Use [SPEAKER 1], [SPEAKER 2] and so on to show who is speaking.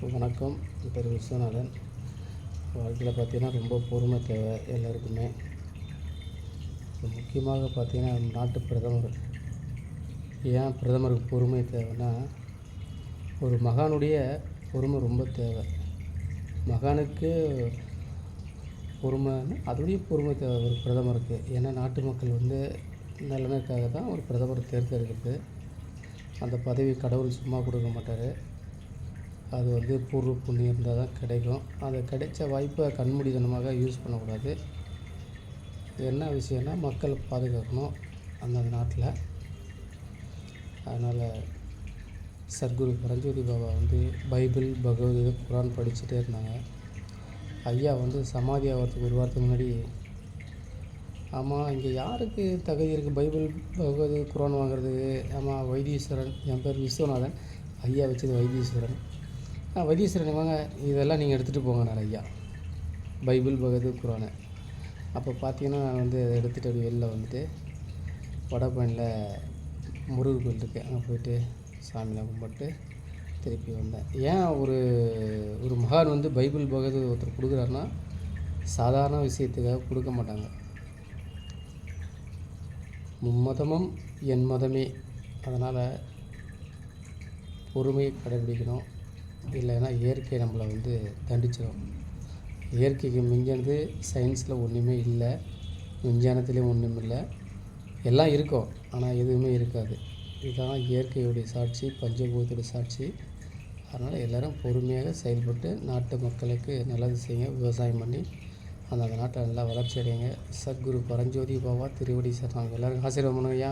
[SPEAKER 1] வணக்கம். என் பேர் விஸ்வநாதன். வாழ்க்கையில் பார்த்தீங்கன்னா ரொம்ப பொறுமை தேவை எல்லாருக்குமே. முக்கியமாக பார்த்தீங்கன்னா நாட்டு பிரதமர். ஏன் பிரதமருக்கு பொறுமை தேவைன்னா, ஒரு மகானுடைய பொறுமை ரொம்ப தேவை. மகானுக்கு பொறுமைன்னு அதோடைய பொறுமை தேவை ஒரு பிரதமருக்கு. ஏன்னா நாட்டு மக்கள் நலனுக்காக தான் ஒரு பிரதமர் தேர்ந்தெடுக்கிறது. அந்த பதவி கடவுள் சும்மா கொடுக்க மாட்டார். அது பூர்வ புண்ணியம் இருந்தால் தான் கிடைக்கும். அந்த கிடைச்ச வாய்ப்பை கண்மூடித்தனமாக யூஸ் பண்ணக்கூடாது. என்ன விஷயம்னா, மக்கள் பாதுகாக்கணும் அந்தந்த நாட்டில். அதனால் சத்குரு பரஞ்சோதி பாபா பைபிள், பகவத்கீதை, குரான் படிச்சுட்டே இருந்தாங்க. ஐயா சமாதி ஆகிறதுக்கு ஒரு வாரத்துக்கு முன்னாடி, ஆமாம் இங்கே யாருக்கு தகுதி இருக்குது பைபிள், பகவத்கீதை, குரான் வாங்குறதுக்கு? ஆமாம் வைத்தீஸ்வரன். என் பேர் விஸ்வநாதன். ஐயா வச்சது வைத்தீஸ்வரன். வைத்தீஸ்வரன் வாங்க, இதெல்லாம் நீங்கள் எடுத்துகிட்டு போங்கன்னார் ஐயா. பைபிள், பகவத்கீதை, குரானை. அப்போ பார்த்தீங்கன்னா நான் அதை எடுத்துகிட்டு அப்படி வெளில வடபழனியில் முருகர் கோயில் இருக்குது, அங்கே போய்ட்டு சாமிலாம் கும்பிட்டு திருப்பி வந்தேன். ஏன் ஒரு மகான் பைபிள், பகவத்கீதை ஒருத்தர் கொடுக்குறாருன்னா சாதாரண விஷயத்துக்காக கொடுக்க மாட்டாங்க. மும்மதமும் என் மதமே. அதனால் பொறுமையை கடைபிடிக்கணும். இல்லைன்னா இயற்கை நம்மளை தண்டிச்சிடும். இயற்கைக்கு மிஞ்சினது சயின்ஸில் ஒன்றுமே இல்லை, விஞ்ஞானத்துலேயும் ஒன்றும் இல்லை. எல்லாம் இருக்கும், ஆனால் எதுவுமே இருக்காது. இதுதான் இயற்கையுடைய சாட்சி, பஞ்சபூதத்துடைய சாட்சி. அதனால் எல்லோரும் பொறுமையாக செயல்பட்டு நாட்டு மக்களுக்கு நல்லது செய்யுங்க. விவசாயம் பண்ணி அந்த நாட்டை நல்லா வளர்ச்சி அடையுங்க. சத்குரு பரஞ்சோதி பாபா திருவடி சரணம். எல்லோருக்கும் ஆசீர்வாதம் பண்ணுங்கய்யா.